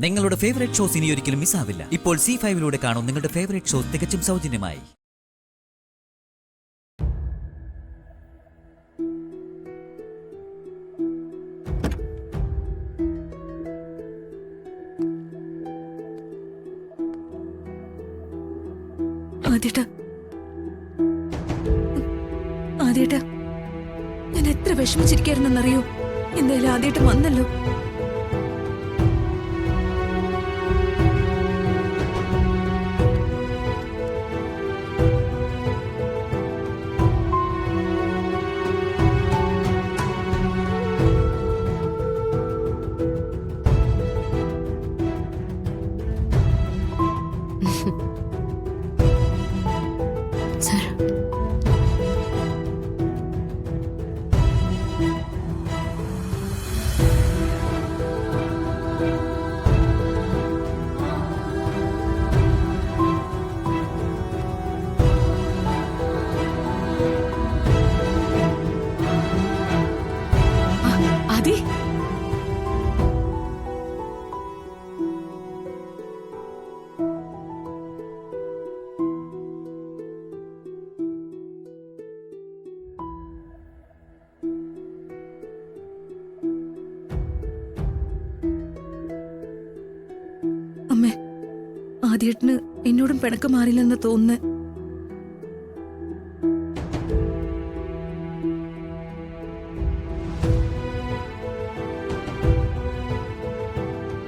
നിങ്ങളുടെ favourite shows ഇനി ഒരിക്കലും മിസ്സാവില്ല. ഇപ്പോൾ C5 കാണും നിങ്ങളുടെ ഫേവറേറ്റ് ഷോസ് തികച്ചും സൗജന്യമായി. ആദ്യേട്ടാ, ഞാൻ എത്ര വിഷമിച്ചിരിക്കായിരുന്നറിയോ? എന്തായാലും ആദ്യേട്ടൻ വന്നല്ലോ. അമ്മേ, ആദ്യേട്ടന് എന്നോടും പിണക്കം മാറില്ലെന്ന് തോന്നുന്നു.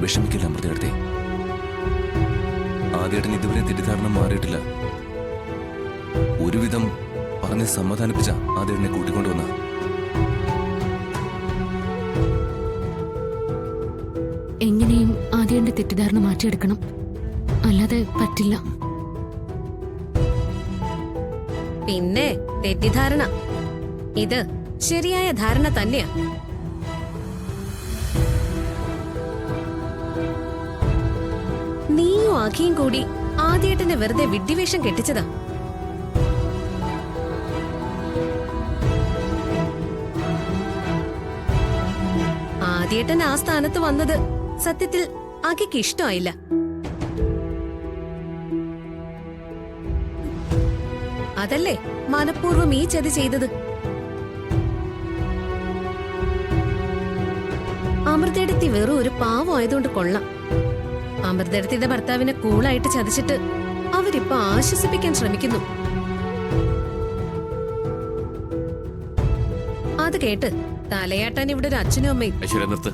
വിഷമിക്കില്ല അമൃതേടത്തെ. ആദ്യേട്ടൻ ഇതുവരെ തെറ്റിദ്ധാരണ മാറിയിട്ടില്ല. ഒരുവിധം പറഞ്ഞ് സമാധാനിപ്പിച്ച ആദ്യേട്ടനെ കൂട്ടിക്കൊണ്ടുവന്ന. എങ്ങനെയും ആദ്യന്റെ തെറ്റിദ്ധാരണ മാറ്റിയെടുക്കണം, അല്ലാതെ പറ്റില്ല. പിന്നെ തെറ്റിദ്ധാരണ ഇത് ശരിയായ ധാരണ തന്നെയാ. നീയും ആഖിയും കൂടി ആദ്യേട്ടനെ വെറുതെ വിഡ്ഢിവേഷം കെട്ടിച്ചതാ. ആദ്യേട്ടൻ ആ സ്ഥാനത്ത് വന്നത് സത്യത്തിൽ ആഖിക്ക് ഇഷ്ടമായില്ല. അതല്ലേ മനഃപൂർവ്വം ഈ ചതി ചെയ്തത്. അമൃതേടത്തി വെറും ഒരു പാവം ആയതുകൊണ്ട് കൊള്ളാം. അമൃതേടത്തിയുടെ ഭർത്താവിനെ കൂളായിട്ട് ചതിച്ചിട്ട് അവരിപ്പോ ആശ്വസിപ്പിക്കാൻ ശ്രമിക്കുന്നു. അത് കേട്ട് തലയാട്ടാൻ ഇവിടെ ഒരു അച്ഛനും അമ്മയും. നിർത്ത്.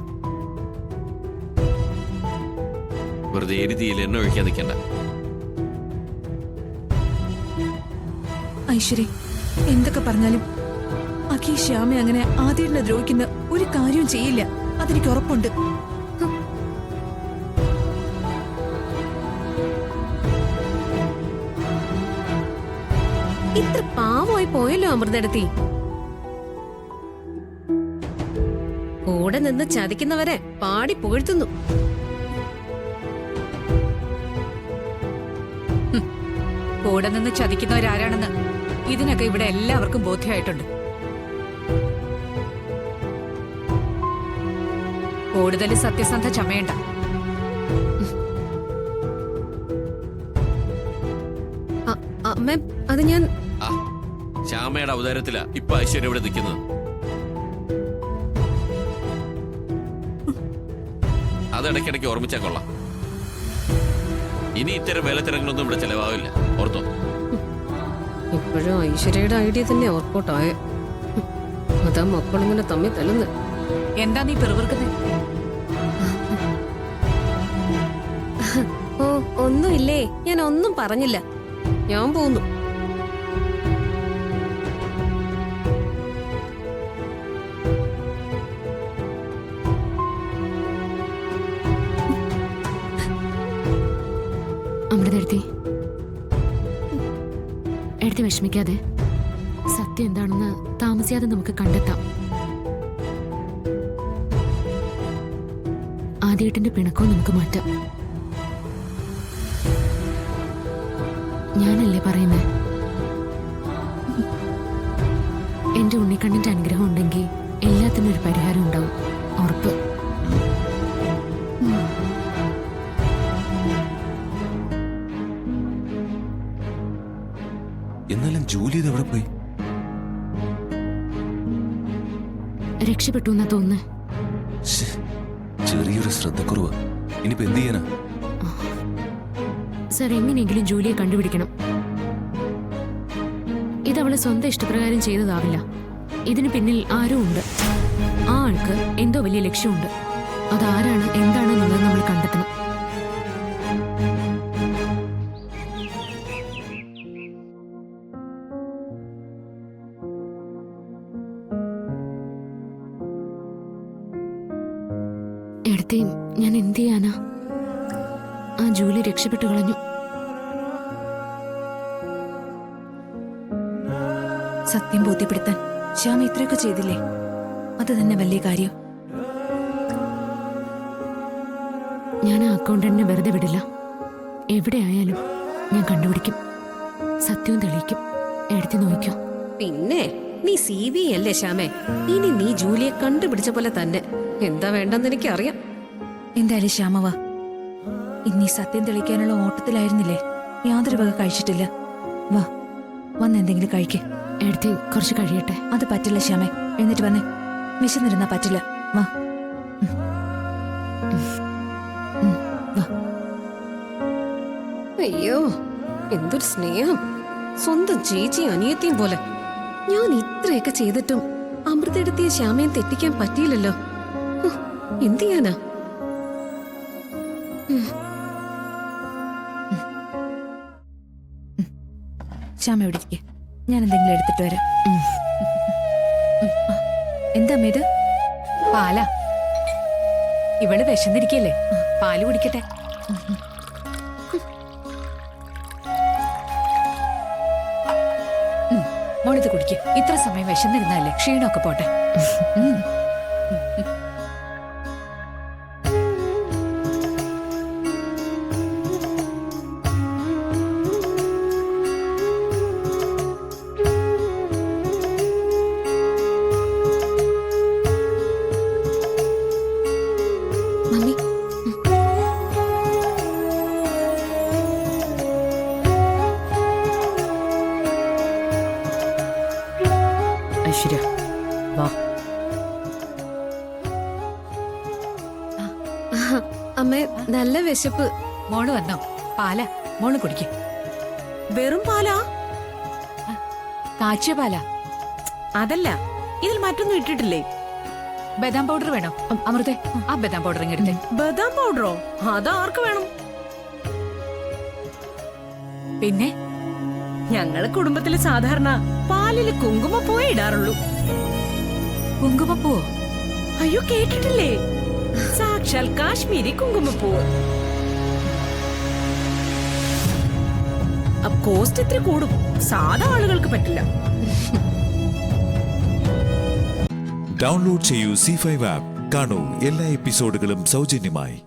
വെറുതെ എരുതിയിൽ എണ്ണ ഒഴിക്കാൻ നിൽക്കണ്ട. ഐശ്വര്യ, എന്തൊക്കെ പറഞ്ഞാലും അഖി ശ്യാമെ അങ്ങനെ ആദ്യേട്ടനെ ദ്രോഹിക്കുന്ന ഒരു കാര്യവും ചെയ്യില്ല, അതെനിക്ക് ഉറപ്പുണ്ട്. ഇത്ര പാവമായി പോയല്ലോ അമൃതേടത്തി. കൂടെ നിന്ന് ചതിക്കുന്നവരെ പാടി പുകഴ്ത്തുന്നു. കൂടെ നിന്ന് ചതിക്കുന്നവരാരാണെന്ന് ഇതിനൊക്കെ ഇവിടെ എല്ലാവർക്കും ബോധ്യമായിട്ടുണ്ട്. കൂടുതൽ സത്യസന്ധ ചമയണ്ട. അമ്മ, അത് ഞാൻ ശ്യാമയുടെ അവതാരത്തിലാ ഇപ്പൊ ഐശ്വര്യ ഇവിടെ നിൽക്കുന്നത്. അതിടയ്ക്കിടയ്ക്ക് ഓർമ്മിച്ചാൽ കൊള്ളാം. ഇനി ഇത്തരം വേലത്തിരങ്ങളൊന്നും ഇവിടെ ചെലവാവില്ല, ഓർത്തോ. ഇപ്പോഴും ഐശ്വര്യയുടെ ഐഡിയ തന്നെ ഓർക്കോട്ടായ. അതാ മക്കളിങ്ങനെ തമ്മിൽ തല്ലുന്നു. എന്താ നീ പിറുപിറുക്കുന്നേ? ഓ, ഒന്നുമില്ലേ, ഞാൻ ഒന്നും പറഞ്ഞില്ല. ഞാൻ പോന്നു. അമൃതേടത്തി, എടുത്ത് വിഷമിക്കാതെ. സത്യം എന്താണെന്ന് താമസിയാതെ നമുക്ക് കണ്ടെത്താം. ആദ്യേട്ടന്റെ പിണക്കവും നമുക്ക് മാറ്റാം. ഞാനല്ലേ പറയുന്നേ, എന്റെ ഉണ്ണിക്കണ്ണന്റെ അനുഗ്രഹം ഉണ്ടെങ്കിൽ എല്ലാത്തിനും ഒരു പരിഹാരം ഉണ്ടാവും, ഉറപ്പ്. എന്നാലും ജോലി ഇത് എവിടെ പോയി? രക്ഷപ്പെട്ടു എന്നാ തോന്നുന്നേ. ശ്ശേ, ചെറിയൊരു ശ്രദ്ധക്കുറവ്. ഇനിയിപ്പോ എന്ത് ചെയ്യാനാ? സർ, എങ്ങനെയെങ്കിലും ജൂലിയെ കണ്ടുപിടിക്കണം. ഇതവള് സ്വന്തം ഇഷ്ടപ്രകാരം ചെയ്തതാവില്ല. ഇതിന് പിന്നിൽ ആരോ ഉണ്ട്. ആ ആൾക്ക് എന്തോ വലിയ ലക്ഷ്യമുണ്ട്. അതാരാണ്, എന്താണെന്നുള്ളത് നമ്മൾ കണ്ടെത്തണം. എടുത്തേ, ഞാൻ എന്ത് ചെയ്യാനാ? ആ ജൂലി രക്ഷപ്പെട്ടു കളഞ്ഞു. സത്യം ബോധ്യപ്പെടുത്താൻ ശ്യാമ ഇത്രയൊക്കെ ചെയ്തില്ലേ? അത് തന്നെ വലിയ കാര്യം. ഞാൻ ആ അക്കൗണ്ടന്റിനെ വെറുതെ വിടില്ല. എവിടെ ആയാലും ഞാൻ കണ്ടുപിടിക്കും, സത്യവും തെളിയിക്കും. എടുത്തി നോക്കിയോ? പിന്നെ നീ CV അല്ലേ ശ്യാമേ? ഇനി നീ ജൂലിയെ കണ്ടുപിടിച്ച പോലെ തന്നെ. എന്താ വേണ്ടെന്ന് എനിക്കറിയാം. എന്തായാലും ശ്യാമ വാ. ഇന്നീ സത്യം തെളിയിക്കാനുള്ള ഓട്ടത്തിലായിരുന്നില്ലേ? യാതൊരു വക കഴിച്ചിട്ടില്ല. വാ, വന്ന് എന്തെങ്കിലും കഴിക്കേ. എടുത്തി കുറച്ച് കഴിയട്ടെ. അത് പറ്റില്ല ശ്യാമേ, എന്നിട്ട് വന്നേ. വിശന്നിരുന്നാ പറ്റില്ല. വാ. വാ. അയ്യോ, എന്തൊരു സ്നേഹം. സ്വന്തം ചേച്ചിയും അനിയത്തിയും പോലെ. ഞാൻ ഇത്രയൊക്കെ ചെയ്തിട്ടും അമൃതെടുത്തിയ ശ്യാമയെ തെറ്റിക്കാൻ പറ്റിയില്ലല്ലോ. എന്ത് ചെയ്യാനാ? ശ്യാമ എവിടെ ഇരിക്കെ? ഞാൻ എന്തെങ്കിലും എടുത്തിട്ട് വരാം. എന്താ ഇത്? പാലാ. ഇവള് വിശന്നിരിക്കല്ലേ, പാല് കുടിക്കട്ടെ. മോളിത് കുടിക്ക്. ഇത്ര സമയം വിശന്നിരുന്നല്ലേ, ക്ഷീണമൊക്കെ പോട്ടെ. മമ്മി, ഐശ്വര്യ വാ. അമ്മേ, നല്ല വിശപ്പ്. മോള് വന്നോ? പാലാ, മോള് കുടിക്ക്. വെറും പാലാ? കാച്ചിയ പാലാ. അതല്ല, ഇതിൽ മറ്റൊന്നും ഇട്ടിട്ടില്ലേ? ബദാം പൗഡർ വേണോ? അമൃതേ, ആ ബദാം പൗഡർ ഇങ്ങെടുത്തേ. ബദാം പൗഡറോ? അതാർക്ക് വേണം? പിന്നെ ഞങ്ങള് കുടുംബത്തില് സാധാരണ പാലില് കുങ്കുമപ്പൂവേ ഇടാറുള്ളൂ. കുങ്കുമപ്പൂവോ? അയ്യോ, കേട്ടിട്ടില്ലേ? സാക്ഷാൽ കാശ്മീരി കുങ്കുമപ്പൂവ്. കോസ്റ്റ് ഇത്തിരി കൂടും, സാധാ ആളുകൾക്ക് പറ്റില്ല. ഡൗൺലോഡ് ചെയ്യൂ C5 ആപ്പ്. കാണൂ എല്ലാ എപ്പിസോഡുകളും സൗജന്യമായി.